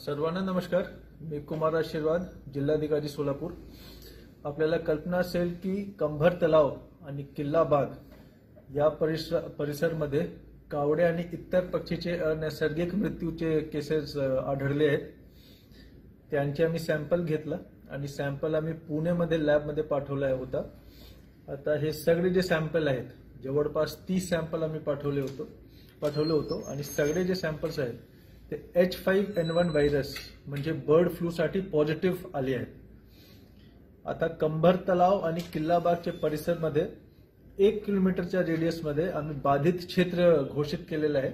सर्वांना नमस्कार. मी कुमार आशीर्वाद, जिल्हाधिकारी सोलापूर. आपल्याला कल्पना असेल की कंभर तलाव आणि किल्ला बाग या परिसरमध्ये कावडे आणि इतर पक्षीचे अनैसर्गिक मृत्यूचे केसेस आढळले आहेत. त्यांचे आम्ही सॅम्पल घेतला आणि सॅम्पल आम्ही पुणेमध्ये लॅबमध्ये पाठवला होता. आता हे सगळे जे सॅम्पल आहेत, जवळपास 30 सॅम्पल आम्ही पाठवले होतो आणि सगळे जे सॅम्पल्स आहेत ते H5N1 व्हायरस म्हणजे बर्ड फ्लू साठी पॉझिटिव्ह आले आहेत. आता कंभर तलाव आणि किल्ला बागच्या परिसरमध्ये 1 किलोमीटरच्या रेडियसमध्ये आम्ही बाधित क्षेत्र घोषित केलेलं आहे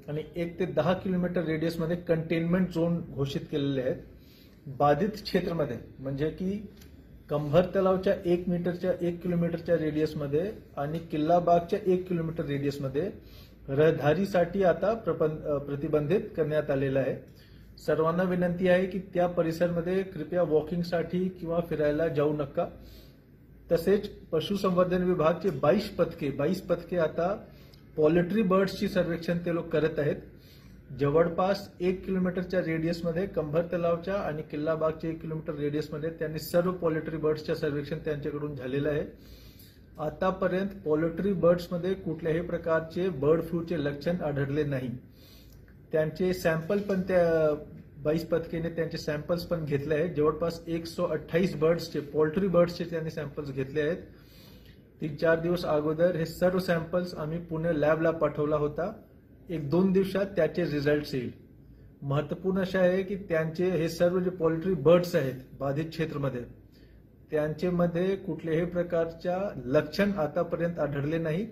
आणि 1 ते 10 किलोमीटर रेडियसमध्ये कंटेनमेंट झोन घोषित केलेले आहेत. बाधित क्षेत्रामध्ये म्हणजे की कंभर तलावच्या 1 किलोमीटरच्या रेडियसमध्ये आणि किल्ला बागच्या 1 किलोमीटर रेडियसमध्ये रहदारीसाठी आता प्रतिबंधित करण्यात आलेलं आहे. सर्वांना विनंती आहे की त्या परिसरामध्ये कृपया वॉकिंगसाठी किंवा फिरायला जाऊ नका. तसेच पशुसंवर्धन विभागचे 22 पथके आता पोल्ट्री बर्ड्सची सर्वेक्षण ते लोक करत आहेत. जवळपास 1 किलोमीटरच्या रेडियसमध्ये कंभर तलावच्या आणि किल्ला बागच्या 1 किलोमीटर रेडियसमध्ये त्यांनी सर्व पोल्ट्री बर्ड्सच्या सर्वेक्षण त्यांच्याकडून झालेलं आहे. आतापर्यंत पोल्ट्री बर्ड्समध्ये कुठल्याही प्रकारचे बर्ड फ्लूचे लक्षण आढळले नाही. त्यांचे सॅम्पल पण त्या 22 पथकेने त्यांचे सॅम्पल्स पण घेतले आहेत. जवळपास 128 बर्ड्सचे पोल्ट्री बर्ड्सचे त्यांनी सॅम्पल्स घेतले आहेत. 3-4 दिवस अगोदर हे सर्व सॅम्पल्स आम्ही पुणे लॅबला पाठवला होता. 1-2 दिवसात त्याचे रिझल्ट येईल. महत्वपूर्ण असे आहे की त्यांचे हे सर्व जे पोल्ट्री बर्ड्स आहेत बाधित क्षेत्रामध्ये त्यांच्यामध्ये कुठल्याही प्रकारच्या लक्षण आतापर्यंत आढळले नाही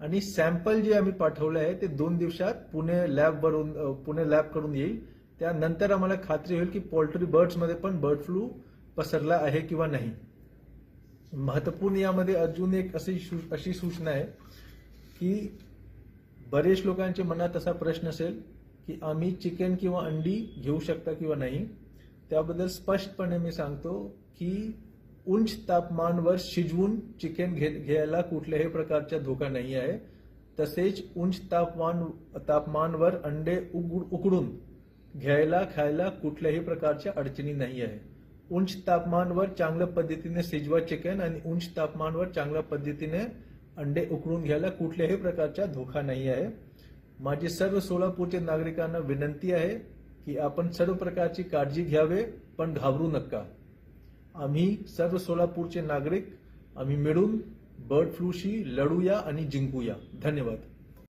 आणि सॅम्पल जे आम्ही पाठवले आहे ते 2 दिवसात पुणे लॅबकडून येईल. त्यानंतर आम्हाला खात्री होईल की पोल्ट्री बर्ड्समध्ये पण बर्ड फ्लू पसरला आहे किंवा नाही. महत्वपूर्ण यामध्ये अजून एक अशी सूचना आहे की बरेच लोकांच्या मनात असा प्रश्न असेल की आम्ही चिकन किंवा अंडी घेऊ शकता किंवा नाही. त्याबद्दल स्पष्टपणे मी सांगतो की उंच तापमानावर शिजवून चिकन घ्यायला कुठल्याही प्रकारचा धोका नाही आहे. तसेच उंच तापमानावर अंडे उकडून खायला कुठल्याही प्रकारच्या अडचणी नाही आहे. उंच तापमानावर चांगल्या पद्धतीने शिजवा चिकन आणि उंच तापमानावर चांगल्या पद्धतीने अंडे उकडून घ्यायला कुठल्याही प्रकारचा धोका नाही आहे. माझी सर्व सोलापूरच्या नागरिकांना विनंती आहे की आपण सर्व प्रकारची काळजी घ्यावे, पण घाबरू नका. आम्ही सर्व सोलापूरचे नागरिक आम्ही मिळून बर्ड फ्लूशी लढूया आणि जिंकूया. धन्यवाद.